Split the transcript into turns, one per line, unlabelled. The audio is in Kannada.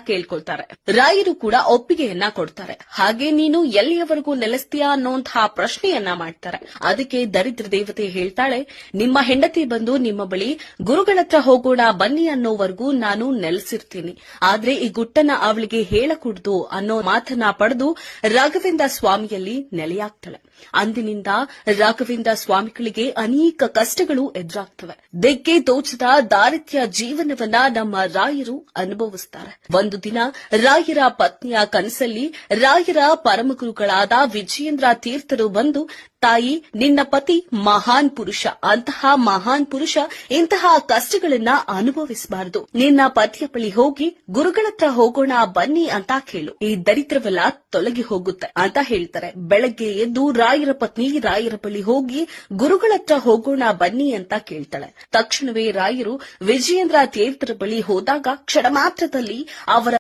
ಕೇಳ್ಕೊಳ್ತಾರೆ. ರಾಯರು ಕೂಡ ಒಪ್ಪಿಗೆಯನ್ನ ಕೊಡ್ತಾರೆ. ಹಾಗೆ ನೀನು ಎಲ್ಲಿಯವರೆಗೂ ನೆಲೆಸ್ತೀಯಾ ಅನ್ನೋಂತಹ ಪ್ರಶ್ನೆಯನ್ನ ಮಾಡ್ತಾರೆ. ಅದಕ್ಕೆ ದರಿದ್ರ ದೇವತೆ ಹೇಳ್ತಾಳೆ, ನಿಮ್ಮ ಹೆಂಡತಿ ಬಂದು ನಿಮ್ಮ ಬಳಿ ಗುರುಗಳತ್ರ ಹೋಗೋಣ ಬನ್ನಿ ಅನ್ನೋವರೆಗೂ ನಾನು ನೆಲೆಸಿರ್ತೀನಿ. ಆದ್ರೆ ಈ ಗುಟ್ಟನ್ನ ಅವಳಿಗೆ ಹೇಳಕೂಡದು ಅನ್ನೋ ಮಾತನ್ನ ಪಡೆದು ರಾಘವೇಂದ್ರ ಸ್ವಾಮಿಯಲ್ಲಿ ನೆಲೆಯಾಗ್ತಾಳೆ. ಅಂದಿನಿಂದ ರಾಘವೇಂದ್ರ ಸ್ವಾಮಿಗಳಿಗೆ ಅನೇಕ ಕಷ್ಟಗಳು ಎದುರಾಗ್ತವೆ. ದಿಕ್ಕೆ ತೋಚದ ದಾರಿದ್ರ್ಯ ಜೀವನವನ್ನ ನಮ್ಮ ರಾಯರು ಅನುಭವಿಸುತ್ತಾರೆ. ಒಂದು ದಿನ ರಾಯರ ಪತ್ನಿಯ ಕನಸಲ್ಲಿ ರಾಯರ ಪರಮಗುರುಗಳಾದ ವಿಜಯೇಂದ್ರ ತೀರ್ಥರು ಬಂದು, ತಾಯಿ, ನಿನ್ನ ಪತಿ ಮಹಾನ್ ಪುರುಷ, ಅಂತಹ ಮಹಾನ್ ಪುರುಷ ಇಂತಹ ಕಷ್ಟಗಳನ್ನ ಅನುಭವಿಸಬಾರದು. ನಿನ್ನ ಪತಿಯ ಬಳಿ ಹೋಗಿ ಗುರುಗಳತ್ರ ಹೋಗೋಣ ಬನ್ನಿ ಅಂತ ಕೇಳು, ಈ ದರಿದ್ರವೆಲ್ಲ ತೊಲಗಿ ಹೋಗುತ್ತೆ ಅಂತ ಹೇಳ್ತಾರೆ. ಬೆಳಗ್ಗೆ ಎದ್ದು ರಾಯರ ಪತ್ನಿ ರಾಯರ ಬಳಿ ಹೋಗಿ ಗುರುಗಳತ್ರ ಹೋಗೋಣ ಬನ್ನಿ ಅಂತ ಕೇಳ್ತಾಳೆ. ತಕ್ಷಣವೇ ರಾಯರು ವಿಜಯೇಂದ್ರ ತೀರ್ಥರ ಬಳಿ ಹೋದಾಗ ಕ್ಷಣ ಮಾತ್ರದಲ್ಲಿ ಅವರ